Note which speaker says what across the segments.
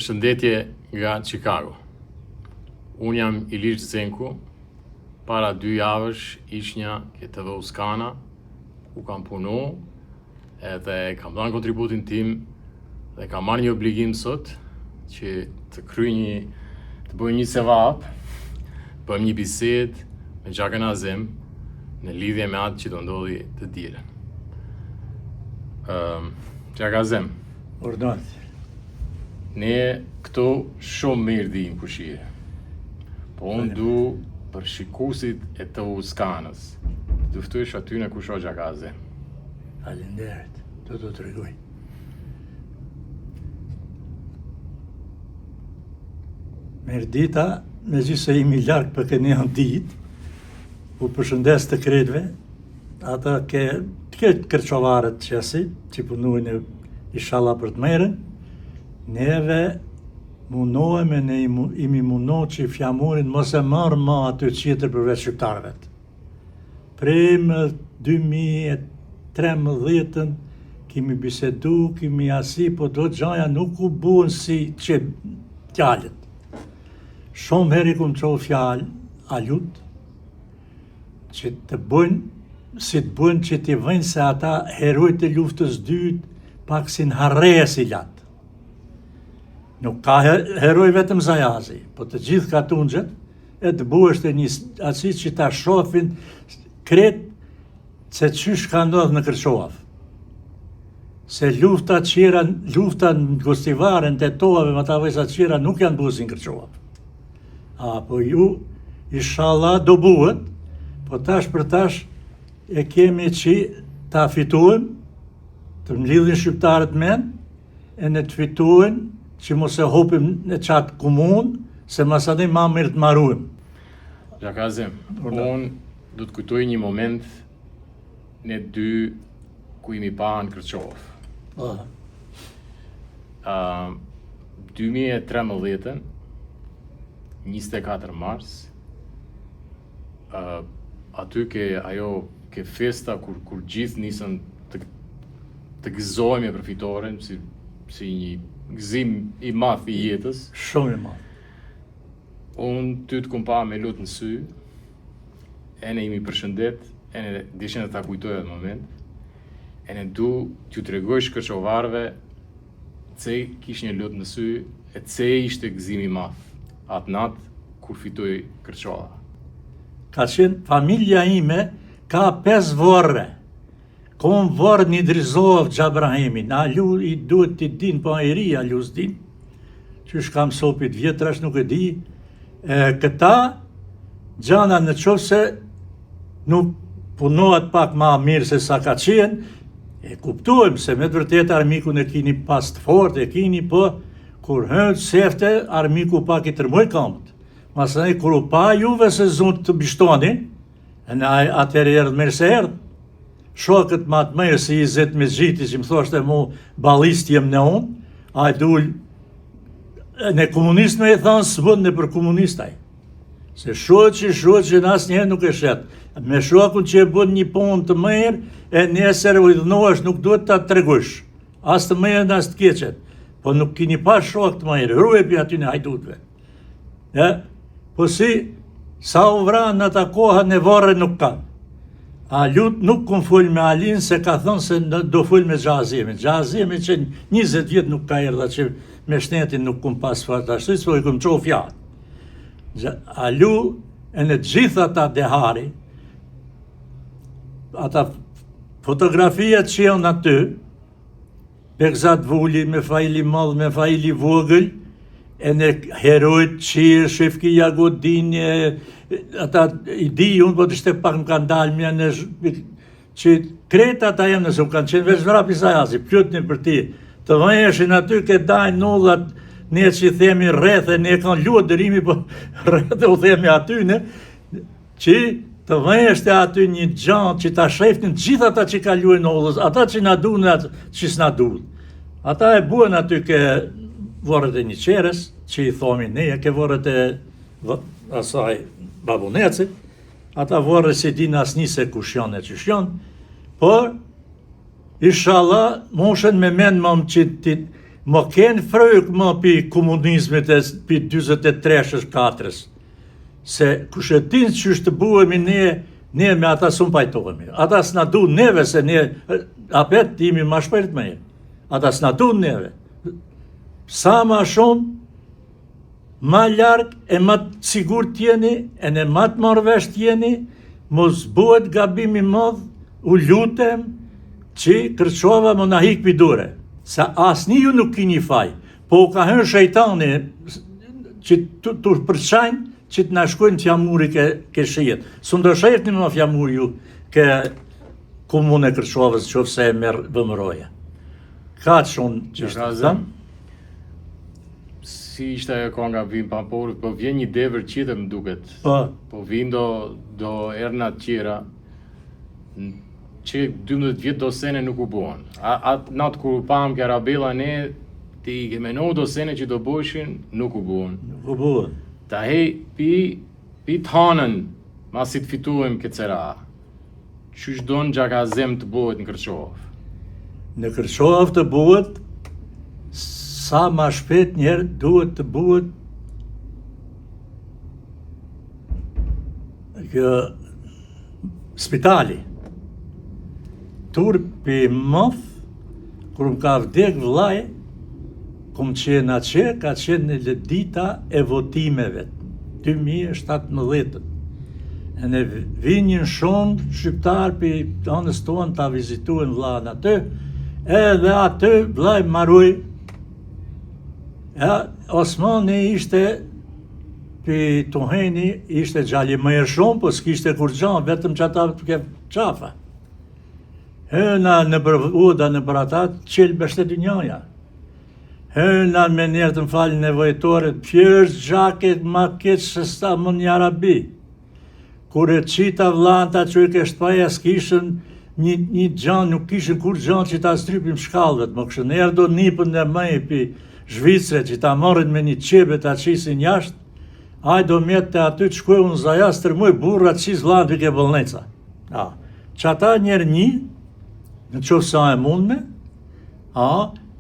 Speaker 1: Përshëndetje nga Chicago. Unë jam Ilir Zenku. Para 2 javësh ishnja ke TV Uskana, ku kam punu, edhe kam dhënë kontributin tim dhe kam marrë një obligim sot që të bëj një sevap, bëjmë një bisedë me Gjakën Azem në lidhje me atë që do ndodhi të dielën. Gjak Azem,
Speaker 2: Ordonat.
Speaker 1: ne këto shumë mirë dim kushie. Po unë du për shikusit e të Uskanës, të ftyesh aty në kusho Gjak Azem.
Speaker 2: Faleminderit, do të tregoj. Mirdita, me gjithë se imi larkë për këne janë ditë, u përshëndes të kretve, ata ke kërqovarët qësi, që punuin inshallah për të merën, neve mundohemi, ne imi mundohë që i fjamurin mos e marë ma aty qitër përveç shqiptarëve. Prej më 2013 kemi bisedu, kemi asi, po do gjaja nuk u buën si që fjalët. Shumë heri kum qohë fjallë, a lutë, që të bëjnë, si të bëjnë që t'i vëjnë se ata herojt e luftës dytë, pak si në harreja si latë. Nuk ka heroj vetëm Zajazi, po të gjithë katunxhet, e të bueshte një atësi që ta shohin kretë se qysh ka ndodhë në Kërçovë. Se lufta në Gostivaren, të Tetovave, me ata vajza qira nuk janë busin Kërçovë. Po ju, inshallah, do buhet, po tash për tash e kemi që ta fituem, të mlidhin shqiptarët men, e në të fituem, që mos e hopim në qatë komunë, se masani ma mirë të marruim.
Speaker 1: Gjak Azem, unë do të kujtoj një moment në 2 ku imi pa në Kërçovë. 2013, 24 mars, aty ke festa kur gjithë nisën të gëzohemi për fitoren, si një gëzim i madh i jetës.
Speaker 2: Shumë i madh.
Speaker 1: Unë ty të kumpa me lutë në sy, e ne imi përshëndet, e ne dishin e ta kujtoj atë moment, e ne du t'ju tregojsh kërçovarëve ce kish një lutë në sy, e ce ishte gëzimi i madh, atë natë kur fitoj Kërçova.
Speaker 2: Ka qenë familja ime, ka 5 vorre. Kom vorë një Drizov Gjabrahimin, a lu i duhet t'i din, po a i ri, a lu s'din, që shkam sopit vjetrash nuk e di, këta gjana në qofë se nuk punohet pak ma mirë se sa ka qenë, e kuptojmë se me të vërtet armikun e kini pas të fort, e kini po, kur hëndë sefte, armiku pak i tërmoj kamët. Masani, kur u pa juve se zonë të bishtonin, në atëherë erdhë mirë se erdhë, shokët ma të mërë si i zetë me gjiti që më thoshte mu balist jem në unë, a i dull në komunist me i thanë së bënd në për komunistaj. Se shoqë në asë njëherë nuk e shetë. Me shokën që e bënd një punë të mërë, e nesër u idhënohesh nuk duhet të tregush. As të mërë në as të keqet. Po nuk kini pa shokë të mërë, rruhe për aty në hajdutve. Po si, sa u vranë në ta koha në varë nuk ka. A lutë nuk kom full me Alin se ka thonë se do full me Gjazemi. Gjazemi që 20 vjetë nuk ka erdha që me shtetin nuk kom pas fartashtu, po i kom qohë fjallë. Alu e në gjitha ata dehari, ata fotografia që janë aty, Bekzat Vulli me Fajli Madh, me Fajli Vogël, e në herojt Qirë, Shefki Jagodin, ata i di unë, po të shte pak më kanë dalë mja në që kreta ata jenë nëse më kanë qenë veç vrapi Zajazi, pjotnin për ti, të vëjeshin aty ke dajnë nullat, ne që i themi rrethe, ne kanë luat dërimi, po rrethe u themi aty, që të vëjeshte aty një gjanë që ta sheftin gjitha ata që ka luaj nullës, ata që na duhen e që s'na duhen. Ata e buen aty ke vorët e një qeres, që i thomi neje, ke vorët e asaj babunecit, ata vorët si din asni se kush janë e qysh janë, por, inshallah, moshen me men më që më kenë frëjk më pi komunizmit e pi 23-4-ës. Se kush e din që është të buhemi ne me ata s'u pajtohemi. Ata s'na du neve se ne apet jemi ma shpejt me. Ata s'na du neve. Sa ma shumë, ma larg e ma të sigur t'jeni, e ne ma të marrëvesh t'jeni, mos bëhet gabimi madh, u lutem që Kërçova më na hik pidure. Sa asni ju nuk kini faj, po u ka hënë shejtani që të përçajnë që të na shkojnë fjamuri ke shijet. Së ndëshajt një më fjamuri ju ke komune Kërçovës që fse e merë vëmëroja. Ka që unë që është të thëmë?
Speaker 1: Si ishte ajo ka nga vim pa por vjen një devër qitër më duket. Po vin do erna tjera që 12 vjet do sene nuk u buan. Atë natë kur pam ke Arabella ne ti ke menohu do sene që do bëshin nuk u buan.
Speaker 2: Nuk u buan.
Speaker 1: Ta hej pi të hanën masi të fituem këtë cera. Qysh do në gjakazem të buhet në Kërçovë?
Speaker 2: Në Kërçovë të buhet sa ma shpet njerë duhet të buhet kjo spitali. Turpi mëth, kur më ka vdek vllai, kom qenë atje, ka qenë në ledita e votimeve, 2017. E ne vinjën shumë shqiptar për anës tonë ta vizituen vllain aty, edhe aty vllai marruj. Osmani ishte për Tuheni, ishte gjali më e shumë, po s'kishte kur gjanë, vetëm që ata të ke qafa. Hëna në për uda në për ata, qelë beshte dy njoja. Hëna me njerë të më falë nevojtore, pjërës gjaket ma keqë se sta më një Arabi. Kur e qita vlant që i keshtë paja, s'kishën një gjanë, nuk kishën kur gjanë që ta strypim shkallëvet, më këshën njerë do nipën dhe mëj për Zhvicre që ta marrin me një qebe të qisin jashtë, aj do mjetë të aty të shkuj unë zajas të rëmuj burra qis vlanë të ke bëllneca. Që ata njerë një, në qofë sa e mundme,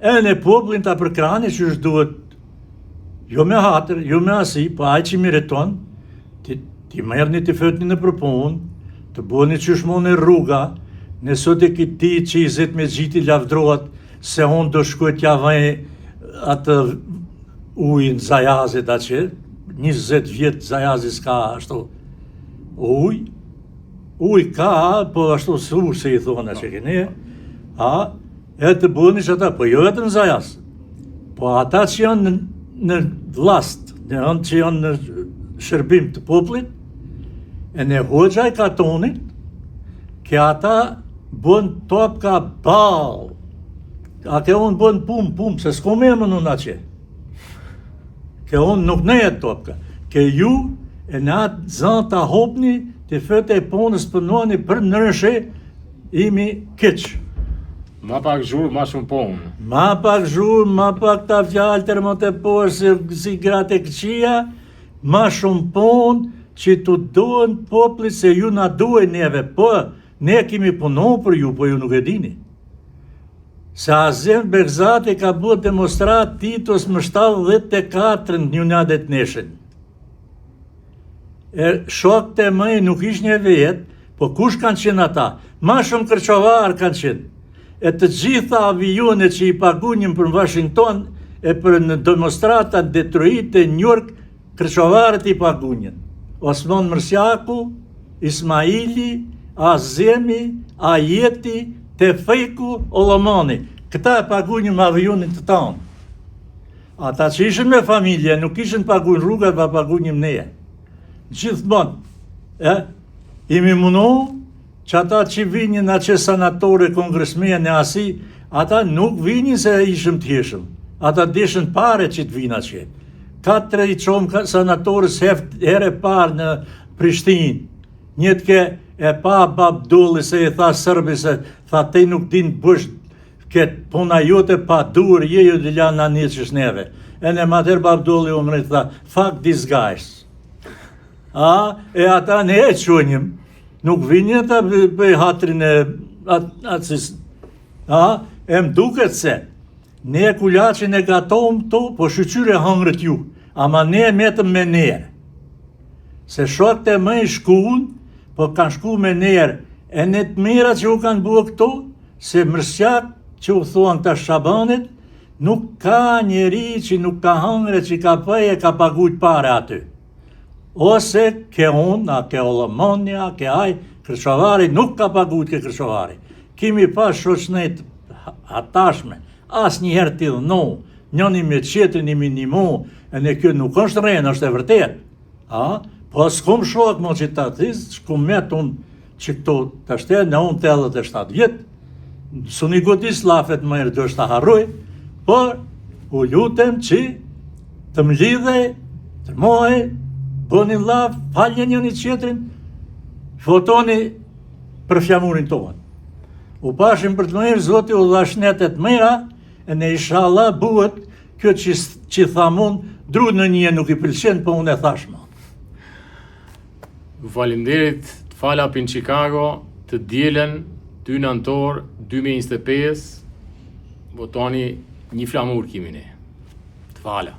Speaker 2: e në poplin të përkrani që është duhet, jo me hatër, jo me asi, po aj që mireton, ti merë një të fëtni në përpun, të bëni që shmoni rruga, nësot e këti që i zet me gjiti lavdrohat, se unë do shkuj t'ja vaj atë ujnë zajazit që 20 vjetë zajazit s'ka ashtu uj ka, po ashtu se i thonë që keni, e të bëni që ata, po jo vetëm zajaz, po ata që janë në vlast, që janë në shërbim të poplit, e në hoxha i katonit, ke ata bën top ka balë, a ke unë bën pum, se s'ko me më në që. Ke unë nuk ne jetë topka. Ke ju e në atë zanë të hopni, të fëte e ponës përnuani për nërëshe, imi keqë.
Speaker 1: Ma pak zhurë, ma shumë ponë.
Speaker 2: Ma pak zhurë, ma pak ta fjallë të rëmët e porë, si gratë e këqia, ma shumë ponë, që të dohen poplit se ju na duhe neve, po ne kemi punon për ju, po ju nuk e dini. Se Azem Bekzati ka bërë demonstrat Titos më 74 një njadet neshen. Shok të mëj nuk ish një vetë, po kush kanë qenë ata? Ma shumë kërqovar kanë qenë. E të gjitha avionet që i pagunim për Washington e për në demonstratat Detroit e New York, kërqovarët i pagunin. Osman Mërsjaku, Ismaili, Azemi, Ajeti, Tefeku, Olomani. Këta e pagunin me avionin të tanë. Ata që ishën me familje, nuk ishën paguin rrugat, pa pagunim neje. Gjithmonë, imi mundu që ata që vinin a që sanatore, kongresmeja në asi, ata nuk vinin se ishëm të heshëm. Ata deshën pare që të vina që. 4 i qomë sanatorës here parë në Prishtinë. Njët ke e pa Babdulli se i tha Sërbi se tha te nuk din bësh këtë puna jote pa dur, je ju dhe lanë në një qësh neve. E në mater Babdulli u mërit tha, fuck these guys. E ata ne e qënjëm, nuk vinjë ata për hatrin e atësis. E më duket se Ne kulaqin e gatom to, po shqyqyre hëngrët ju, ama ne metëm me nerë. Se shokët e më i shkuun, po kanë shku me nerë, e në të mira që u kanë bua këto, se mërsjak që u thuan të Shabanit, nuk ka njeri që nuk ka hëngre që ka pëje, ka pagujt pare aty. Ose ke unë, a ke Olomonia, a ke aj, Kërçovari nuk ka pagujt ke Kërçovari. Kimi pas shoqnet atashme, as njëherë t'i dhëno, njëni me qetrin i minimu, e në kjo nuk është rejnë, është e vërtet. Po s'kum shok më që ta thizë, s'kum met unë që këto të shte, në unë të 87 vjetë, su një godis lafet më erë do është të harroj, por u lutem që të më lidhe, të mojë, bëni laf, falje njëni qetrin, fotoni për fjamurin tonë. U pashim për të mëjë, Zoti u dha shnetet mëra, e në inshallah buhet kjo që thamun, dru në një nuk i pëlqen, po unë e thashma.
Speaker 1: Faleminderit, të fala për në Chicago, të dielen 2 nëntor 2025, votoni një flamur kimi ne. Të fala.